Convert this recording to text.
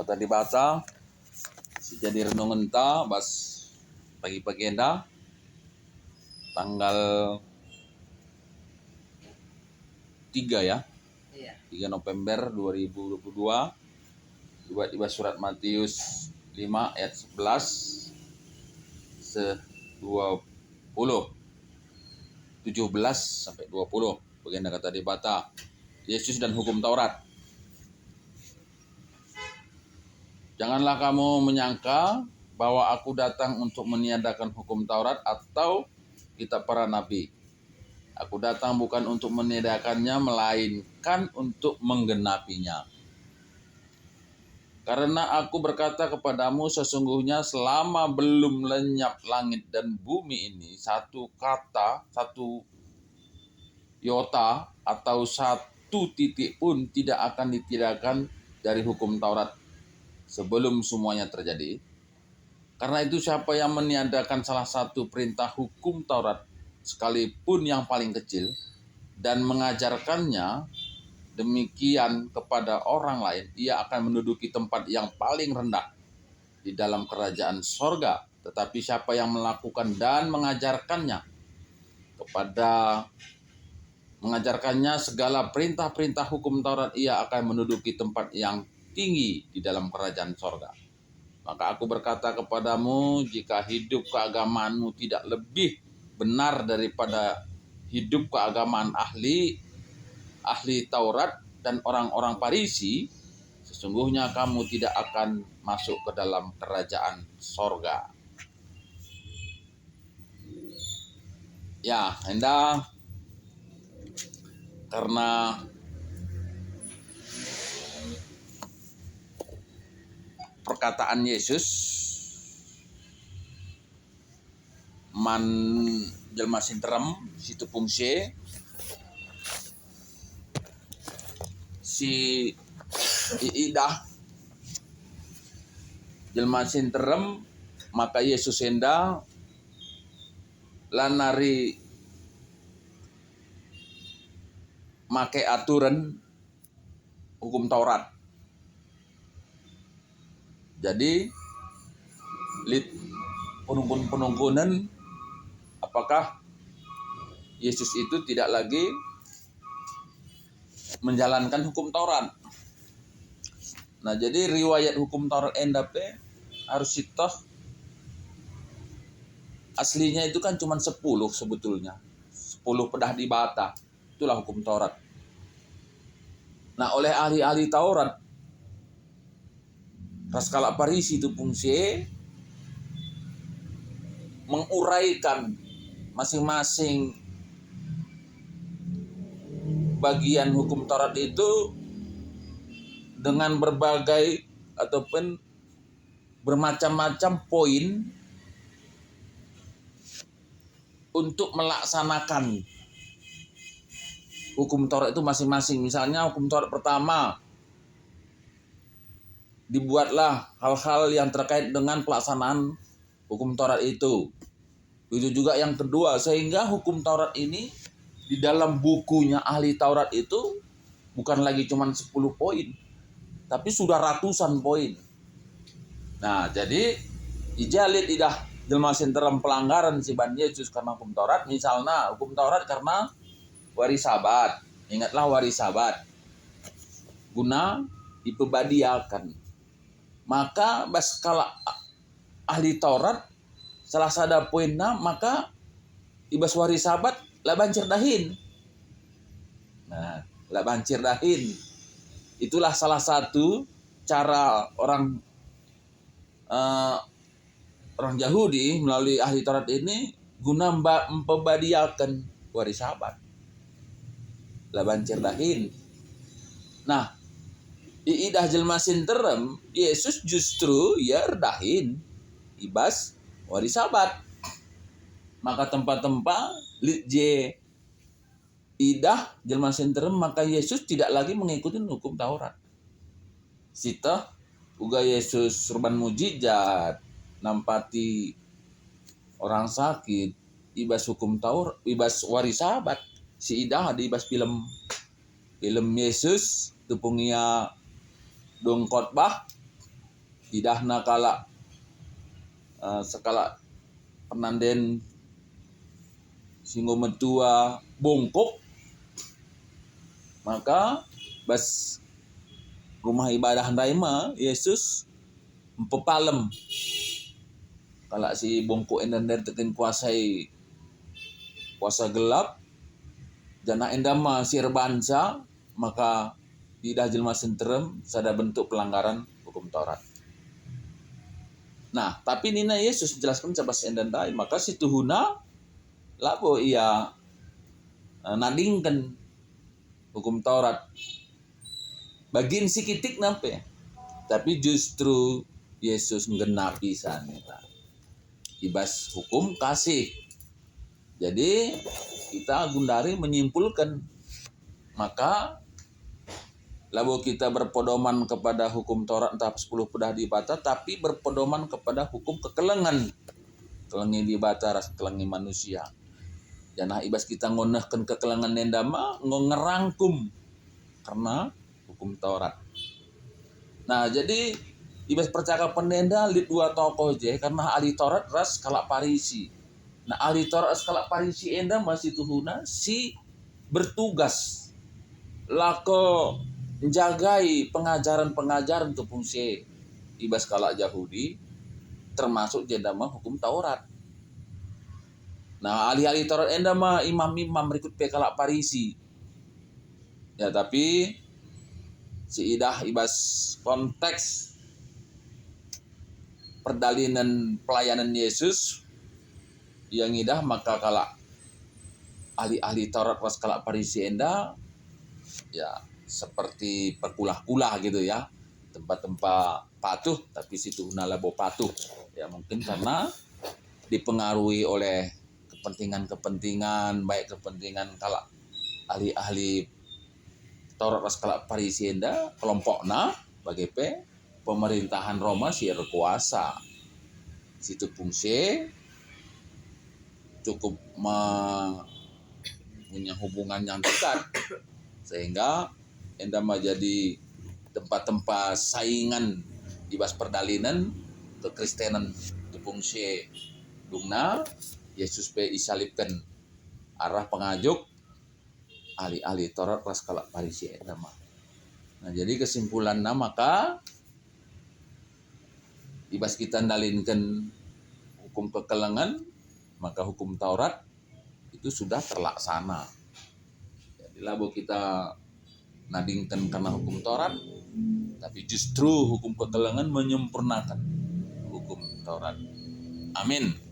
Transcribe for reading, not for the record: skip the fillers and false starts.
kata dibaca si jadi renungan ta bas pagi-pagi enda tanggal 3 ya. Iya. 3 November 2022 tiba-tiba surat Matius 5 ayat 11 20 17 sampai 20 bagian kata dibaca Yesus dan hukum Taurat. Janganlah kamu menyangka bahwa aku datang untuk meniadakan hukum Taurat atau kitab para nabi. Aku datang bukan untuk meniadakannya, melainkan untuk menggenapinya. Karena aku berkata kepadamu, sesungguhnya selama belum lenyap langit dan bumi ini, satu kata, satu iota atau satu titik pun tidak akan ditiadakan dari hukum Taurat sebelum semuanya terjadi. Karena itu siapa yang meniadakan salah satu perintah hukum Taurat sekalipun yang paling kecil dan mengajarkannya demikian kepada orang lain, ia akan menduduki tempat yang paling rendah di dalam kerajaan sorga. Tetapi siapa yang melakukan dan mengajarkannya segala perintah-perintah hukum Taurat, ia akan menduduki tempat yang tinggi di dalam kerajaan sorga. Maka aku berkata kepadamu, jika hidup keagamaanmu tidak lebih benar daripada hidup keagamaan ahli Taurat dan orang-orang Farisi, sesungguhnya kamu tidak akan masuk ke dalam kerajaan sorga. Ya, hendak karena perkataan Yesus man jelma sinterem situ fungsi si iidah jelma sinterem maka Yesus enda lanari make aturan hukum Taurat. Jadi penungkunan apakah Yesus itu tidak lagi menjalankan hukum Taurat. Nah, jadi riwayat hukum Taurat endape harus sitoh aslinya itu kan cuma 10 sebetulnya. 10 pedah dibata. Itulah hukum Taurat. Nah, oleh ahli-ahli Taurat Raskala Farisi itu fungsi menguraikan masing-masing bagian hukum Taurat itu dengan berbagai ataupun bermacam-macam poin untuk melaksanakan hukum Taurat itu masing-masing. Misalnya hukum Taurat pertama, dibuatlah hal-hal yang terkait dengan pelaksanaan hukum Taurat itu. Itu juga yang kedua, sehingga hukum Taurat ini di dalam bukunya ahli Taurat itu bukan lagi cuma 10 poin, tapi sudah ratusan poin. Nah, jadi ijalit idah jelma sinterem pelanggaran si ban Yesus karena hukum Taurat. Misalnya hukum Taurat karena waris sabat. Ingatlah waris sabat. Guna dipebadiakan. Maka baskala ahli Taurat salah sada poinna maka ibas waris sabat lah bancir dahin. Nah, lah bancir dahin. Itulah salah satu cara orang Yahudi melalui ahli Taurat ini guna mempebadiakan waris sabat. Lah bancir dahin. Nah, iidah jelma sinterem Yesus justru ya redahin ibas waris sabat. Maka tempat-tempat je idah jelma sinterem maka Yesus tidak lagi mengikuti hukum Taurat. Sita uga Yesus surban mujizat nampati orang sakit ibas hukum Taurat ibas waris sabat. Si idah di ibas film Yesus tupungia dong khotbah idahna kala sekala penanden singgo mentua bongkok, maka bas rumah ibadah daima Yesus empepalem kala si bongkok enden tekin kuasai kuasa gelap jana endama sir bansa, maka idah jelma senterem sada bentuk pelanggaran hukum Taurat. Nah, tapi nina Yesus menjelaskan cabas endan dai, maka si tuhuna labo ia nadingkan hukum Taurat bagin sikitik nampe, tapi justru Yesus nggenapi sanita ibas hukum kasih. Jadi kita gundari menyimpulkan, maka labo kita berpedoman kepada hukum Taurat tahap 10 pedah di bata, tapi berpedoman kepada hukum kekelengan kelengi di bata ras kelengi manusia. Janah ibas kita ngonehkan kekelengan nendama ngerangkum karena hukum Taurat. Nah, jadi ibas percakapan nenda lid dua tokoh je karena ahli Taurat ras kalak Parisi. Nah, ahli Taurat ras kalak Parisi enda masih tuhuna si bertugas lako menjagai pengajaran-pengajaran tu fungsi ibas kalak Yahudi termasuk jendama hukum Taurat. Nah, ahli-ahli Taurat enda mah imam-imam berikut pe kalak Parisi. Ya, tapi si idah ibas konteks perdalinan pelayanan Yesus yang idah, maka kalak ahli-ahli Taurat ras kalak Parisi enda ya seperti perkulah-kulah gitu ya, tempat-tempat patuh tapi situ nalabo patuh ya, mungkin karena dipengaruhi oleh kepentingan-kepentingan, baik kepentingan kalak ahli-ahli Taurat ras kalak Parisi enda kelompokna bagi pemerintahan Roma si berkuasa situ fungsi cukup punya hubungan yang dekat sehingga enda menjadi tempat-tempat saingan ibas perdalinan kekristenan tu fungsi dungna Yesus pe isalibkan arah pengajuk ahli-ahli Taurat ras kalak Parisi enda mah. Nah, jadi kesimpulannya maka ibas kita ndalinkan hukum kekelengan, maka hukum Taurat itu sudah terlaksana. Jadi labo kita nadingkan karena hukum Taurat, tapi justru hukum kekelengan menyempurnakan hukum Taurat. Amin.